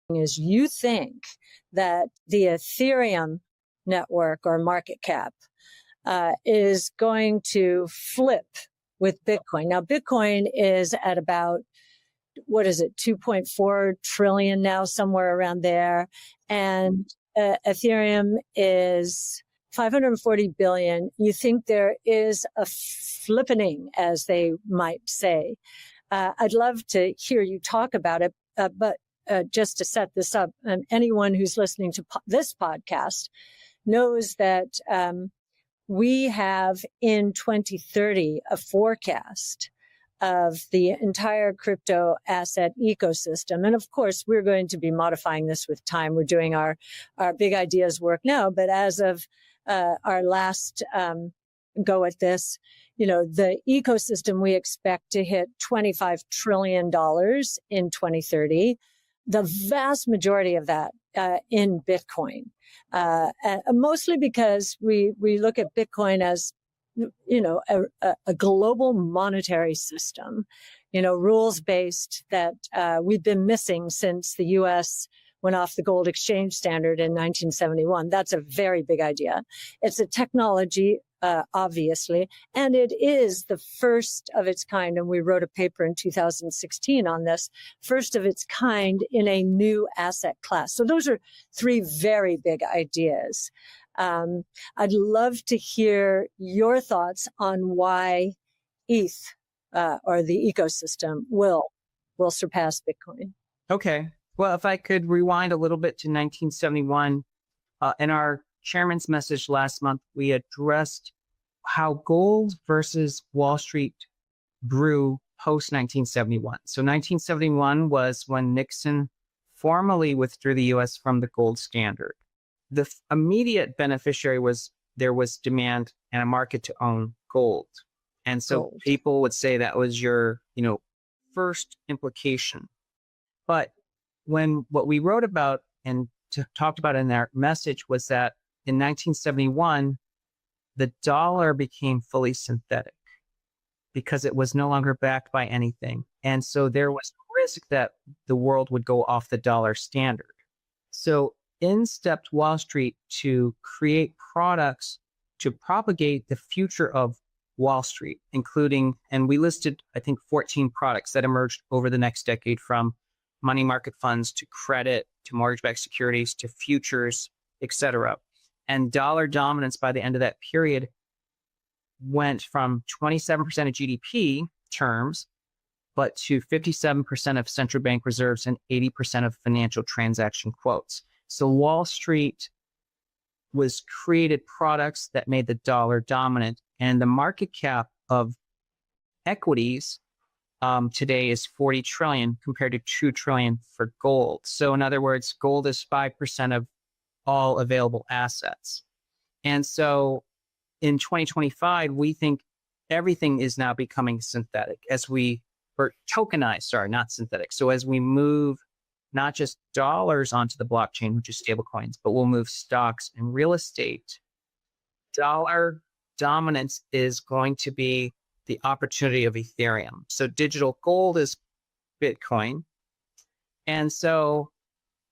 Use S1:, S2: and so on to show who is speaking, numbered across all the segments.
S1: is you think that the Ethereum network or market cap is going to flip with Bitcoin. Now, Bitcoin is at about, what is it, 2.4 trillion now, somewhere around there. And Ethereum is 540 billion. You think there is a flippening, as they might say. I'd love to hear you talk about it, but just to set this up, anyone who's listening to this podcast knows that we have in 2030 a forecast of the entire crypto asset ecosystem. And of course, we're going to be modifying this with time. We're doing our big ideas work now, but as of our last go at this, the ecosystem we expect to hit $25 trillion in 2030. The vast majority of that in Bitcoin, mostly because we look at Bitcoin as, a global monetary system, rules-based that we've been missing since the U.S. went off the gold exchange standard in 1971. That's a very big idea. It's a technology, obviously, and it is the first of its kind. And we wrote a paper in 2016 on this, first of its kind in a new asset class. So those are three very big ideas. I'd love to hear your thoughts on why ETH or the ecosystem will surpass Bitcoin.
S2: Okay. Well, if I could rewind a little bit to 1971, in our chairman's message last month, we addressed how gold versus Wall Street grew post 1971. So 1971 was when Nixon formally withdrew the U.S. from the gold standard. The immediate beneficiary was there was demand and a market to own gold. And so people would say that was your, first implication. But what we wrote about and talked about in our message was that in 1971, the dollar became fully synthetic because it was no longer backed by anything. And so there was risk that the world would go off the dollar standard. So in stepped Wall Street to create products to propagate the future of Wall Street, including, and we listed, I think, 14 products that emerged over the next decade, from money market funds to credit to mortgage-backed securities to futures, et cetera. And dollar dominance by the end of that period went from 27% of GDP terms, but to 57% of central bank reserves and 80% of financial transaction quotes. So Wall Street created products that made the dollar dominant, and the market cap of equities today is 40 trillion compared to 2 trillion for gold. So in other words, gold is 5% of all available assets. And so in 2025, we think everything is now becoming synthetic or tokenized, sorry, not synthetic. So as we move not just dollars onto the blockchain, which is stablecoins, but we'll move stocks and real estate, dollar dominance is going to be the opportunity of Ethereum. So digital gold is Bitcoin. And so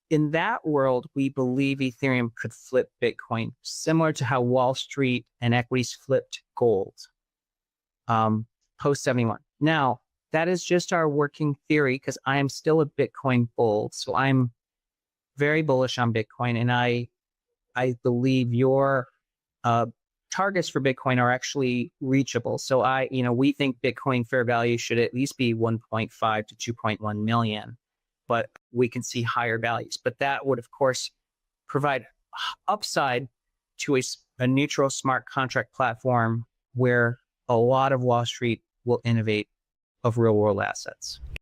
S2: in that world, we believe Ethereum could flip Bitcoin, similar to how Wall Street and equities flipped gold post 71. Now, that is just our working theory because I am still a Bitcoin bull. So I'm very bullish on Bitcoin. And I believe your targets for Bitcoin are actually reachable. So we think Bitcoin fair value should at least be 1.5 to 2.1 million, but we can see higher values. But that would, of course, provide upside to a neutral smart contract platform where a lot of Wall Street will innovate of real world assets.